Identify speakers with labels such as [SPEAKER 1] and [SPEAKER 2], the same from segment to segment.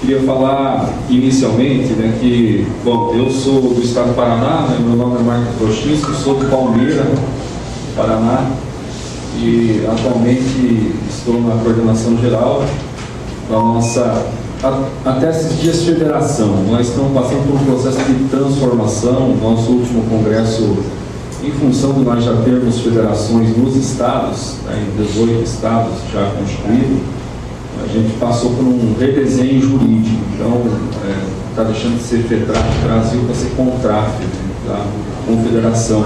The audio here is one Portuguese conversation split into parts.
[SPEAKER 1] Queria falar inicialmente, né, que, bom, eu sou do estado do Paraná, né, meu nome é Marcos Trochinski, sou de Palmeira, Paraná, e atualmente estou na coordenação geral da nossa, até esses dias, federação. Nós estamos passando por um processo de transformação. Nosso último congresso, em função de nós já termos federações nos estados, né, em 18 estados já constituídos, a gente passou por um redesenho jurídico. Então, está deixando de ser FETRAF Brasil para ser CONTRAF, né, da Confederação.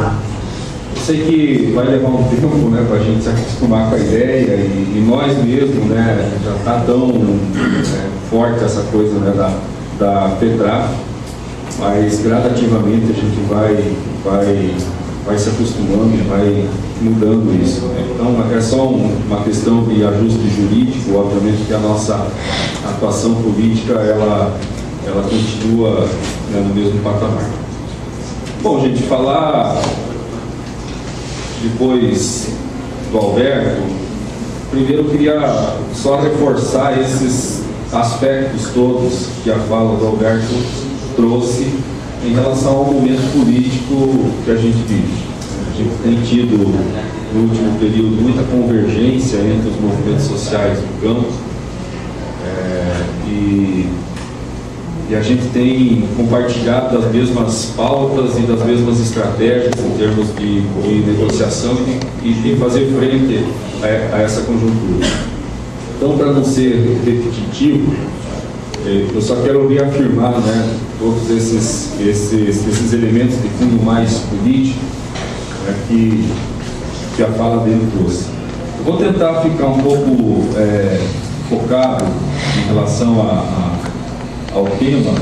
[SPEAKER 1] Eu sei que vai levar um tempo, né, para a gente se acostumar com a ideia, e nós mesmos, né, já está tão forte essa coisa, né, da FETRAF, mas gradativamente a gente vai se acostumando e vai mudando isso, né? Então é só uma questão de ajuste jurídico. Obviamente que a nossa atuação política ela continua, né, no mesmo patamar. Bom, gente, falar depois do Alberto, primeiro eu queria só reforçar esses aspectos todos que a fala do Alberto trouxe em relação ao momento político que a gente vive. A gente tem tido, no último período, muita convergência entre os movimentos sociais do campo, e a gente tem compartilhado das mesmas pautas e das mesmas estratégias em termos de negociação e de fazer frente a essa conjuntura. Então, para não ser repetitivo, eu só quero reafirmar, né, todos esses elementos de fundo mais político, né, que a fala dele trouxe. Eu vou tentar ficar um pouco focado em relação ao tema,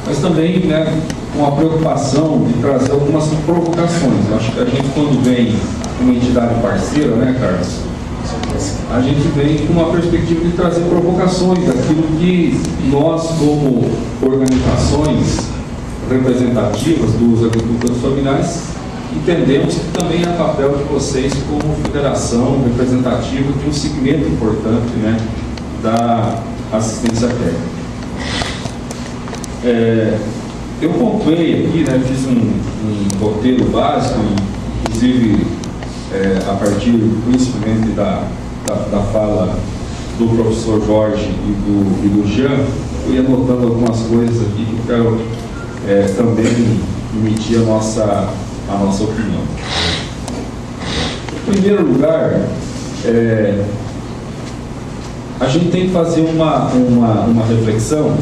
[SPEAKER 1] mas também, né, com a preocupação de trazer algumas provocações. Eu acho que a gente, quando vem uma entidade parceira, né, Carlos, a gente vem com uma perspectiva de trazer provocações daquilo que nós, como organizações representativas dos agricultores familiares, entendemos que também é papel de vocês como federação representativa de um segmento importante, né, da assistência técnica. Eu pontuei aqui, né, fiz um roteiro básico, inclusive a partir principalmente da fala do professor Jorge e do Jean. Eu ia anotando algumas coisas aqui que eu quero também emitir a nossa opinião. Em primeiro lugar, a gente tem que fazer uma reflexão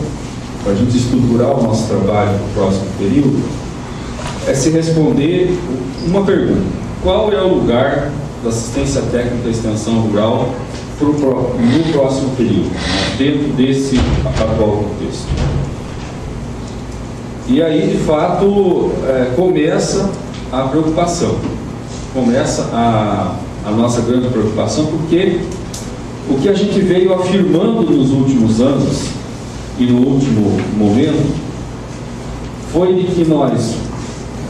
[SPEAKER 1] para a gente estruturar o nosso trabalho no próximo período, se responder uma pergunta: qual é o lugar da assistência técnica e extensão rural no próximo período, dentro desse atual contexto? E aí, de fato, começa a preocupação, começa a nossa grande preocupação, porque o que a gente veio afirmando nos últimos anos e no último momento foi de que nós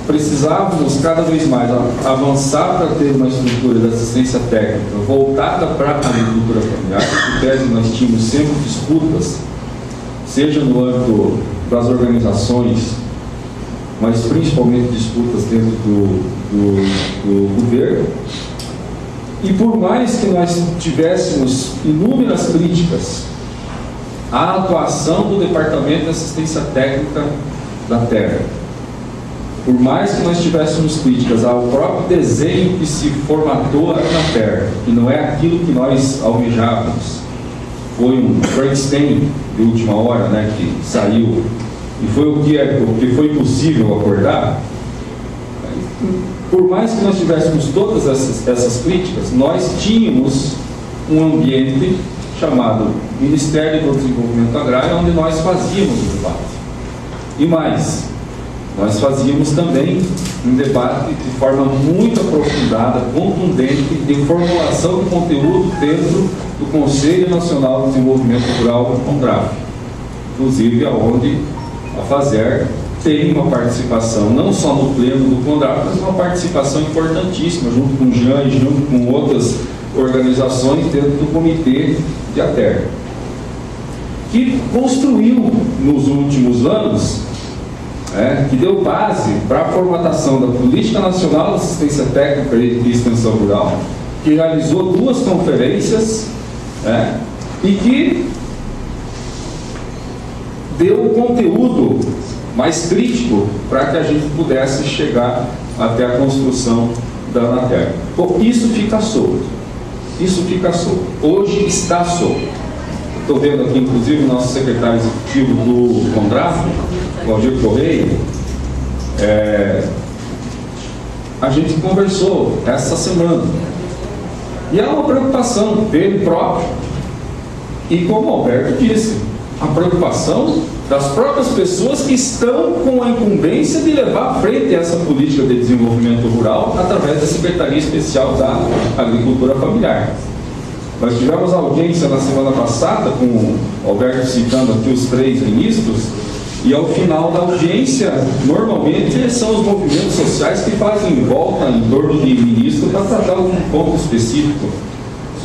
[SPEAKER 1] precisávamos cada vez mais avançar para ter uma estrutura de assistência técnica voltada para a agricultura familiar. Em tese, nós tínhamos sempre disputas, seja no âmbito das organizações, mas principalmente disputas dentro do governo. E por mais que nós tivéssemos inúmeras críticas à atuação do Departamento de Assistência Técnica da Terra, por mais que nós tivéssemos críticas ao próprio desenho que se formatou aqui na Terra, que não é aquilo que nós almejávamos, foi um Frankenstein de última hora, né, que saiu, e foi o que foi possível acordar. Por mais que nós tivéssemos todas essas críticas, nós tínhamos um ambiente chamado Ministério do Desenvolvimento Agrário, onde nós fazíamos o debate. E mais, nós fazíamos também um debate de forma muito aprofundada, contundente, de formulação de conteúdo dentro do Conselho Nacional de Desenvolvimento Rural, CONTRAF, inclusive aonde a FASER tem uma participação, não só no pleno do CONTRAF, mas uma participação importantíssima, junto com o Jean e junto com outras organizações dentro do Comitê de ATER. que construiu nos últimos anos, que deu base para a formatação da Política Nacional de Assistência Técnica e Extensão Rural, que realizou 2 conferências, e que deu um conteúdo mais crítico para que a gente pudesse chegar até a construção da Anaterra. Bom, isso fica solto. Isso fica solto. Hoje está solto. Estou vendo aqui, inclusive, o nosso secretário executivo do CONDRAF, Valdir Correia. A gente conversou essa semana. E é uma preocupação dele próprio. E como o Alberto disse, a preocupação das próprias pessoas que estão com a incumbência de levar à frente essa política de desenvolvimento rural através da Secretaria Especial da Agricultura Familiar. Nós tivemos audiência na semana passada, com o Alberto citando aqui os 3 ministros, e ao final da audiência, normalmente são os movimentos sociais que fazem volta em torno de ministro para tratar algum ponto específico.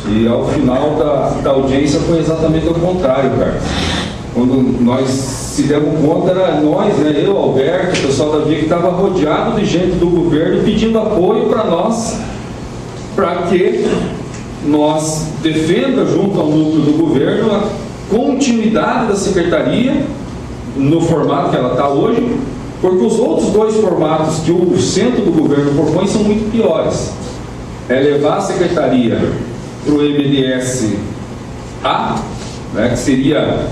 [SPEAKER 1] E ao final da audiência foi exatamente o contrário, Carlos. Quando nós se demos conta, era nós, eu, Alberto, o pessoal da VIA, que estava rodeado de gente do governo pedindo apoio para nós, para que nós defenda junto ao núcleo do governo a continuidade da secretaria no formato que ela está hoje, porque os outros 2 formatos que o centro do governo propõe são muito piores. É levar a secretaria para o MDS-A, que seria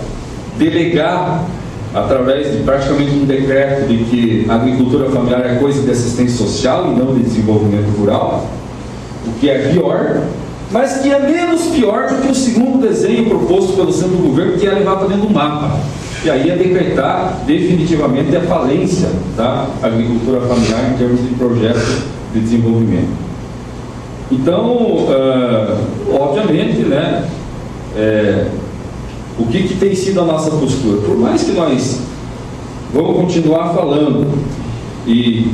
[SPEAKER 1] delegar, através de praticamente um decreto, de que a agricultura familiar é coisa de assistência social e não de desenvolvimento rural, o que é pior, mas que é menos pior do que o segundo desenho proposto pelo centro do governo, que é levar para dentro do mapa. E aí é decretar definitivamente a falência da agricultura familiar em termos de projeto de desenvolvimento. Então, obviamente, o que tem sido a nossa postura? Por mais que nós vamos continuar falando e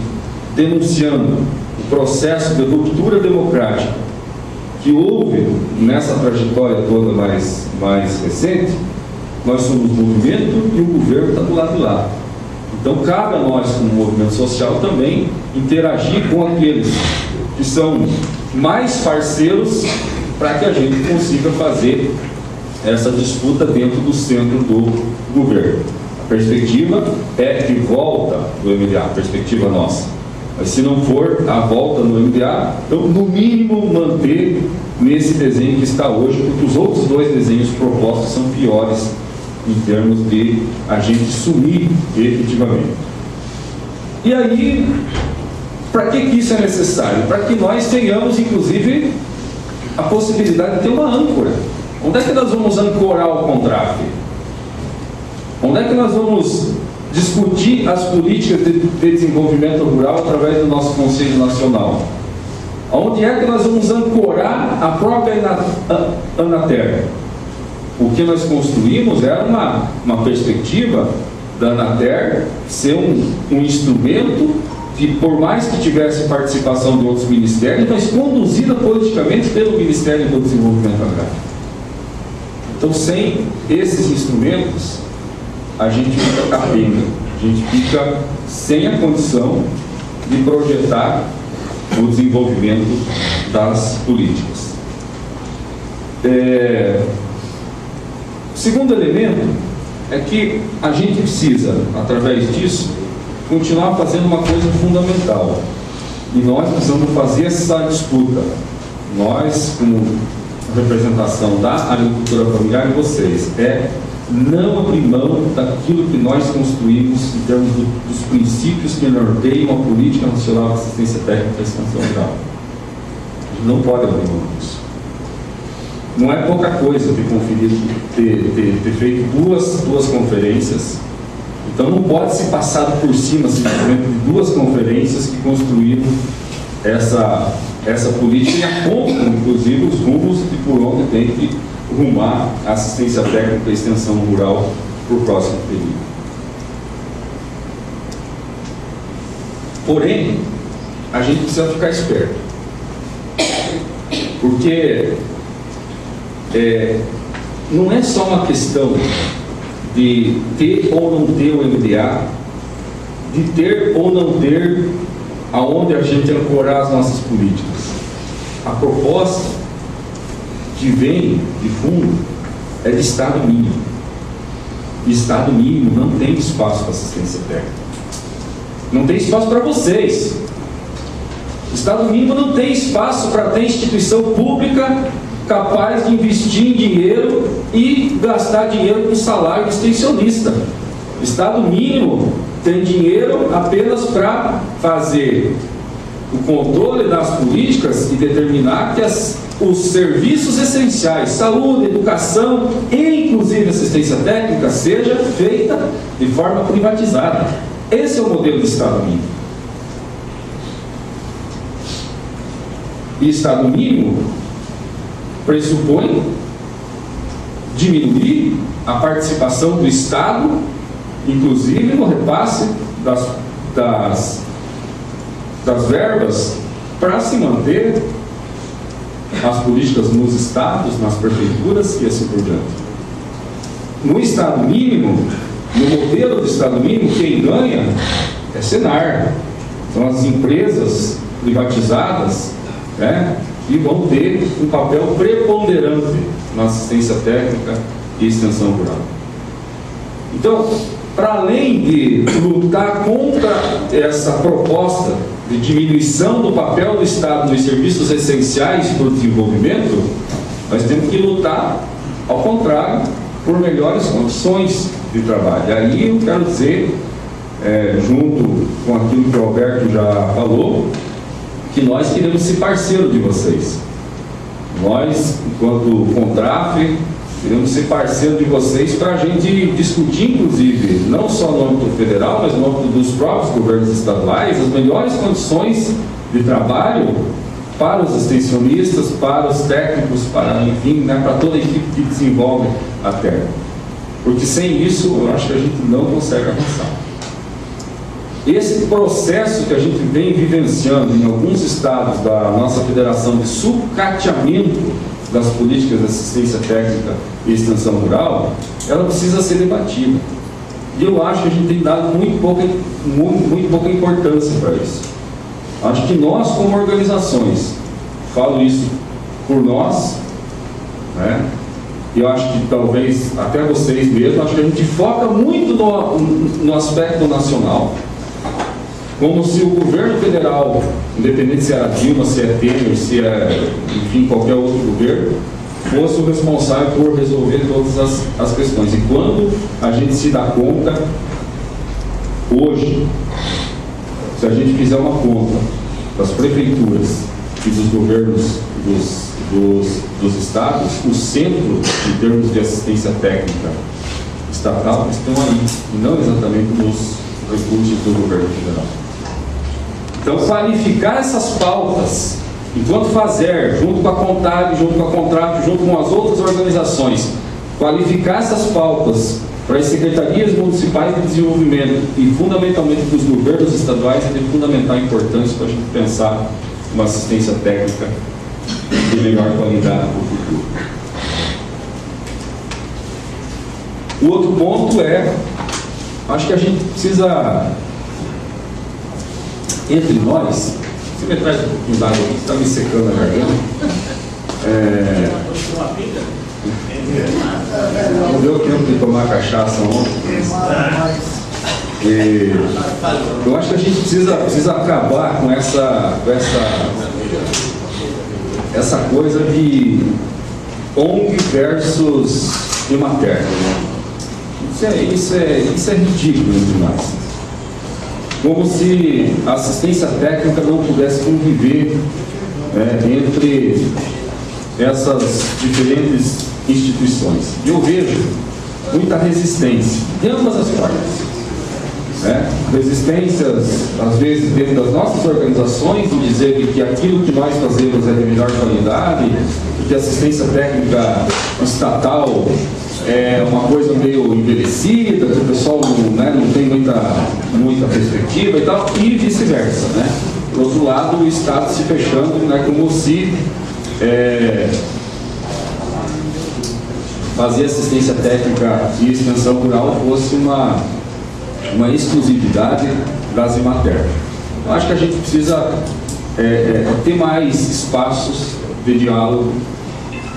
[SPEAKER 1] denunciando o processo de ruptura democrática que houve nessa trajetória toda mais recente, nós somos movimento e o governo está do lado de lá. Então cabe a nós, como movimento social, também interagir com aqueles que são mais parceiros para que a gente consiga fazer essa disputa dentro do centro do governo. A perspectiva é de volta do MDA, a perspectiva nossa. Mas se não for a volta no MDA, então no mínimo manter nesse desenho que está hoje, porque os outros 2 desenhos propostos são piores em termos de a gente sumir efetivamente. E aí, para que isso é necessário? Para que nós tenhamos, inclusive, a possibilidade de ter uma âncora. Onde é que nós vamos ancorar o CONDRAF? Onde é que nós vamos discutir as políticas de desenvolvimento rural através do nosso Conselho Nacional? Onde é que nós vamos ancorar a própria Anaterra? O que nós construímos era uma perspectiva da Anaterra ser um instrumento que, por mais que tivesse participação de outros ministérios, mas conduzida politicamente pelo Ministério do Desenvolvimento Agrário. Então, sem esses instrumentos, a gente fica capenga, a gente fica sem a condição de projetar o desenvolvimento das políticas. O segundo elemento é que a gente precisa, através disso, continuar fazendo uma coisa fundamental. E nós precisamos fazer essa disputa. Nós, como representação da agricultura familiar, e vocês, não abrir mão daquilo que nós construímos em termos dos princípios que norteiam a Política Nacional de Assistência Técnica e Extensão Rural. A gente não pode abrir mão disso. Não é pouca coisa ter feito duas conferências. Então não pode se passar por cima simplesmente de 2 conferências que construíram essa política e apontam, inclusive, os rumos de por onde tem que rumar a assistência técnica e extensão rural para o próximo período. Porém, a gente precisa ficar esperto, porque não é só uma questão de ter ou não ter o MDA, de ter ou não ter aonde a gente ancorar as nossas políticas. A proposta que vem de fundo é de Estado mínimo. E Estado mínimo não tem espaço para assistência técnica. Não tem espaço para vocês. Estado mínimo não tem espaço para ter instituição pública capaz de investir em dinheiro e gastar dinheiro com salário de extensionista. Estado mínimo tem dinheiro apenas para fazer o controle das políticas e determinar que os serviços essenciais, saúde, educação e inclusive assistência técnica, seja feita de forma privatizada. Esse é o modelo de Estado mínimo. E Estado mínimo pressupõe diminuir a participação do Estado, inclusive no repasse das verbas, para se manter as políticas nos estados, nas prefeituras e assim por diante. No Estado mínimo, no modelo de Estado mínimo, quem ganha é Senar. São as empresas privatizadas, né, que vão ter um papel preponderante na assistência técnica e extensão rural. Então, para além de lutar contra essa proposta de diminuição do papel do Estado nos serviços essenciais para o desenvolvimento, nós temos que lutar, ao contrário, por melhores condições de trabalho. E aí eu quero dizer, junto com aquilo que o Alberto já falou, que nós queremos ser parceiro de vocês. Nós, enquanto Contraf, queremos ser parceiro de vocês para a gente discutir, inclusive, não só no âmbito federal, mas no âmbito dos próprios governos estaduais, as melhores condições de trabalho para os extensionistas, para os técnicos, para, enfim, né, para toda a equipe que desenvolve a terra. Porque sem isso, eu acho que a gente não consegue avançar. Esse processo que a gente vem vivenciando em alguns estados da nossa federação de sucateamento das políticas de assistência técnica e extensão rural, ela precisa ser debatida. E eu acho que a gente tem dado muito pouca importância para isso. Acho que nós, como organizações, falo isso por nós, né? E eu acho que talvez até vocês mesmos, acho que a gente foca muito no aspecto nacional, como se o governo federal, independente se é a Dilma, se é Temer, se é, enfim, qualquer outro governo, fosse o responsável por resolver todas as questões. E quando a gente se dá conta, hoje, se a gente fizer uma conta das prefeituras e dos governos dos estados, o centro, em termos de assistência técnica estatal, estão aí, e não exatamente nos recursos do governo federal. Então, qualificar essas pautas, enquanto fazer, junto com a Contab, junto com a Contraf, junto com as outras organizações, qualificar essas pautas para as secretarias municipais de desenvolvimento e fundamentalmente para os governos estaduais é de fundamental importância para a gente pensar uma assistência técnica de melhor qualidade para o futuro. O outro ponto é, acho que a gente precisa, entre nós, você me traz um pouquinho d'água aqui, está me secando a garganta. Não deu tempo de tomar cachaça ontem. E eu acho que a gente precisa acabar com essa coisa de ONG versus Emater. Isso é ridículo entre nós. Como se a assistência técnica não pudesse conviver entre essas diferentes instituições. E eu vejo muita resistência de ambas as partes. Resistências, às vezes, dentro das nossas organizações, de dizer que aquilo que nós fazemos é de melhor qualidade, que a assistência técnica estatal é uma coisa meio envelhecida, que o pessoal não tem muita perspectiva e tal, e vice-versa. Por outro lado, o Estado se fechando, como se fazer assistência técnica e extensão rural fosse uma exclusividade das Emater. Eu acho que a gente precisa ter mais espaços de diálogo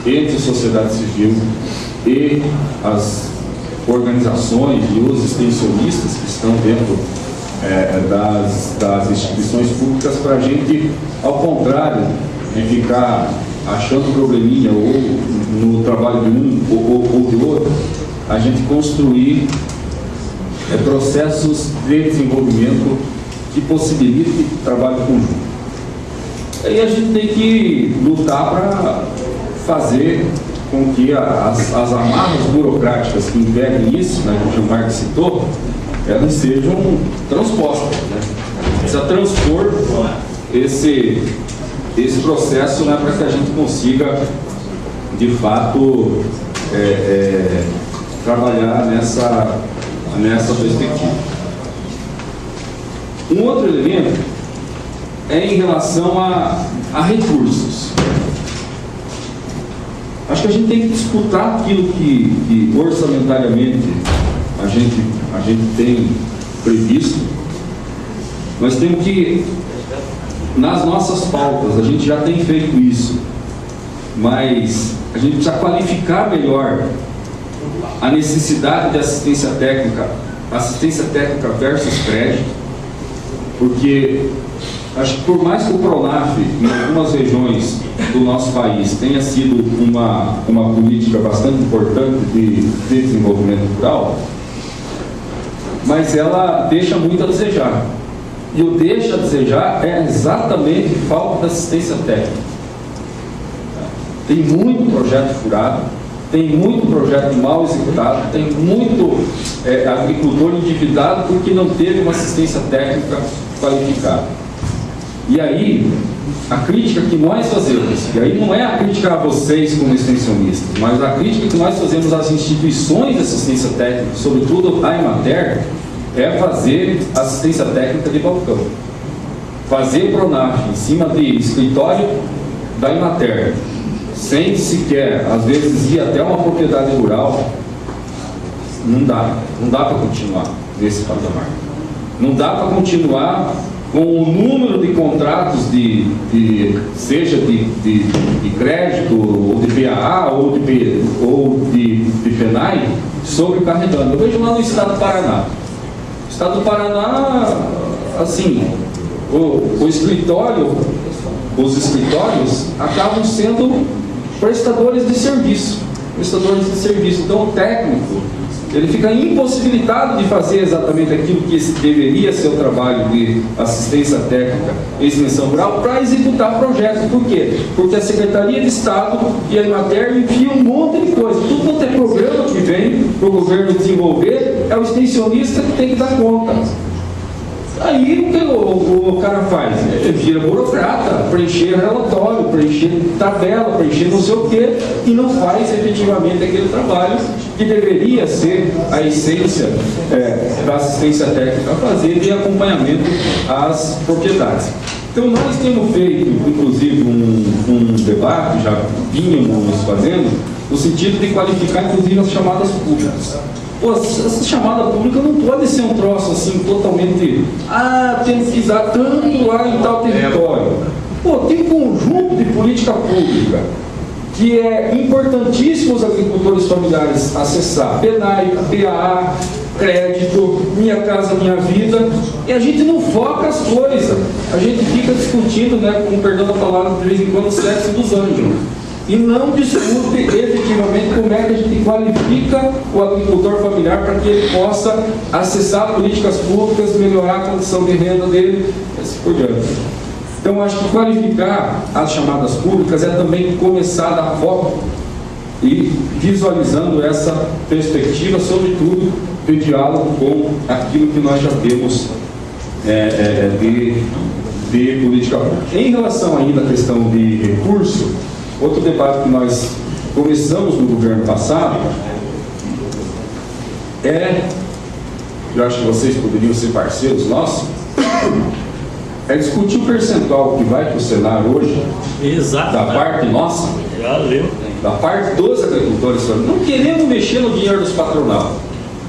[SPEAKER 1] entre a sociedade civil e as organizações e os extensionistas que estão dentro das instituições públicas, para a gente, ao contrário de ficar achando probleminha ou no trabalho de um ou de outro, a gente construir processos de desenvolvimento que possibilitem trabalho conjunto. Aí a gente tem que lutar para fazer com que as amarras burocráticas que impedem isso, né, que o Gilmar citou, elas sejam transpostas, né? Precisa transpor esse processo, né, para que a gente consiga, de fato, trabalhar nessa perspectiva. Um outro elemento é em relação a recursos. Acho que a gente tem que disputar aquilo que orçamentariamente a gente tem previsto. Nós temos que, nas nossas pautas, a gente já tem feito isso, mas a gente precisa qualificar melhor a necessidade de assistência técnica versus crédito, porque acho que por mais que o PRONAF, em algumas regiões do nosso país, tenha sido uma política bastante importante de desenvolvimento rural, mas ela deixa muito a desejar. E o deixa a desejar é exatamente falta de assistência técnica. Tem muito projeto furado, tem muito projeto mal executado, tem muito agricultor endividado porque não teve uma assistência técnica qualificada. E aí, a crítica que nós fazemos, e aí não é a crítica a vocês como extensionistas, mas a crítica que nós fazemos às instituições de assistência técnica, sobretudo a Emater, é fazer assistência técnica de balcão. Fazer PRONAF em cima de escritório da Emater, sem sequer, às vezes, ir até uma propriedade rural, não dá para continuar nesse patamar. Não dá para continuar com o número de contratos seja de crédito, ou de PAA, ou de PENAI, sobrecarregando. Eu vejo lá no estado do Paraná. O estado do Paraná, assim, os escritórios acabam sendo prestadores de serviço. Então o técnico, ele fica impossibilitado de fazer exatamente aquilo que deveria ser o trabalho de assistência técnica e extensão rural para executar projetos. Por quê? Porque a Secretaria de Estado e a Emater enviam um monte de coisa. Tudo quanto é programa que vem para o governo desenvolver, é o extensionista que tem que dar conta. Aí o que o cara faz? Ele vira burocrata, preencher relatório, preencher tabela, preencher não sei o quê, e não faz efetivamente aquele trabalho que deveria ser a essência da assistência técnica a fazer de acompanhamento às propriedades. Então nós temos feito, inclusive, um debate, já vínhamos fazendo, no sentido de qualificar, inclusive, as chamadas públicas. Pô, essa chamada pública não pode ser um troço assim totalmente, tem que dar tanto lá em tal território. Pô, tem um conjunto de política pública que é importantíssimo os agricultores familiares acessar: PENAI, PAA, crédito, Minha Casa Minha Vida, e a gente não foca as coisas. A gente fica discutindo, né, com perdão da palavra, de vez em quando, o sexo dos anjos. E não discute efetivamente como é que a gente qualifica o agricultor familiar para que ele possa acessar políticas públicas, melhorar a condição de renda dele, e assim por diante. Então, acho que qualificar as chamadas públicas é também começar a dar foco e visualizando essa perspectiva, sobretudo, de diálogo com aquilo que nós já temos de política pública. Em relação ainda à questão de recurso, outro debate que nós começamos no governo passado eu acho que vocês poderiam ser parceiros nossos, é discutir o percentual que vai para o Senar hoje, da parte nossa, da parte dos agricultores, não queremos mexer no dinheiro dos patronal.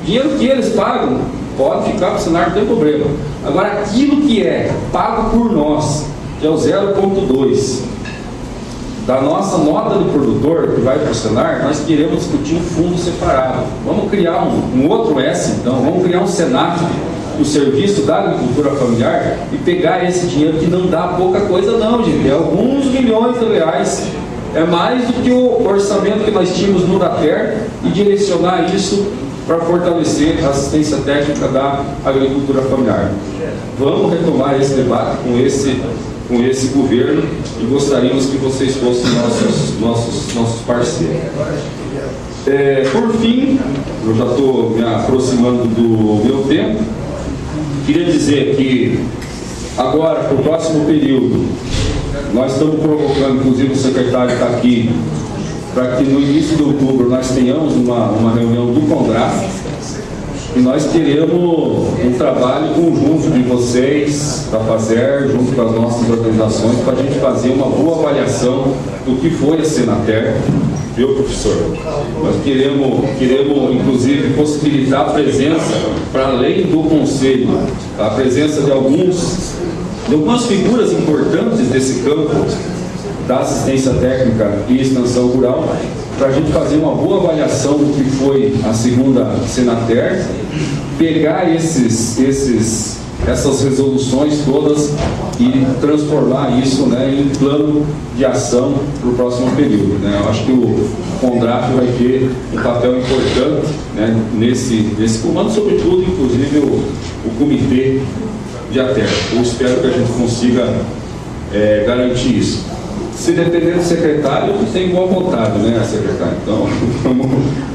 [SPEAKER 1] O dinheiro que eles pagam pode ficar para o Senar, não tem problema. Agora, aquilo que é pago por nós, que é o 0,2 da nossa nota de produtor que vai para o Senar, nós queremos discutir um fundo separado. Vamos criar um outro S, então, vamos criar um Senat, o serviço da agricultura familiar, e pegar esse dinheiro, que não dá pouca coisa não, gente, é alguns milhões de reais, é mais do que o orçamento que nós tínhamos no DATER, e direcionar isso para fortalecer a assistência técnica da agricultura familiar. Vamos retomar esse debate com esse governo, e gostaríamos que vocês fossem nossos parceiros. Por fim, eu já estou me aproximando do meu tempo, queria dizer que agora, para o próximo período, nós estamos provocando, inclusive o secretário está aqui, para que no início de outubro nós tenhamos uma reunião do CONDRAF, e nós queremos um trabalho conjunto de vocês, da FASER, junto com as nossas organizações, para a gente fazer uma boa avaliação do que foi a Senater, viu, professor? Nós queremos inclusive, possibilitar a presença, para além do Conselho, a presença de algumas figuras importantes desse campo da assistência técnica e extensão rural, para a gente fazer uma boa avaliação do que foi a segunda Senater, pegar essas resoluções todas e transformar isso, né, em plano de ação para o próximo período, né? Eu acho que o CONDRAF vai ter um papel importante, né, nesse comando, sobretudo, inclusive, o comitê de ATER. Eu espero que a gente consiga garantir isso. Se depender do secretário, tem boa vontade, né, secretário? Então,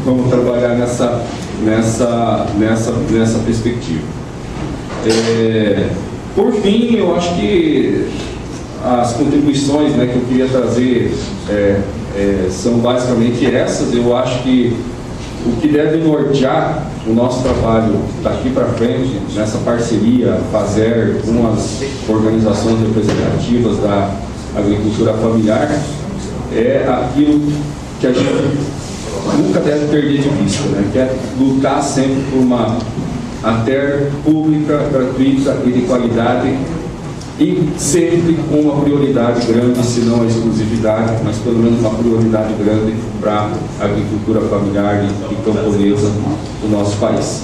[SPEAKER 1] vamos trabalhar nessa perspectiva. Por fim, eu acho que as contribuições, né, que eu queria trazer são basicamente essas. Eu acho que o que deve nortear o nosso trabalho daqui para frente, nessa parceria FASER com as organizações representativas da agricultura familiar, é aquilo que a gente nunca deve perder de vista, né? Que é lutar sempre por uma ATER pública, gratuita e de qualidade, e sempre com uma prioridade grande, se não a exclusividade, mas pelo menos uma prioridade grande para a agricultura familiar e camponesa do nosso país.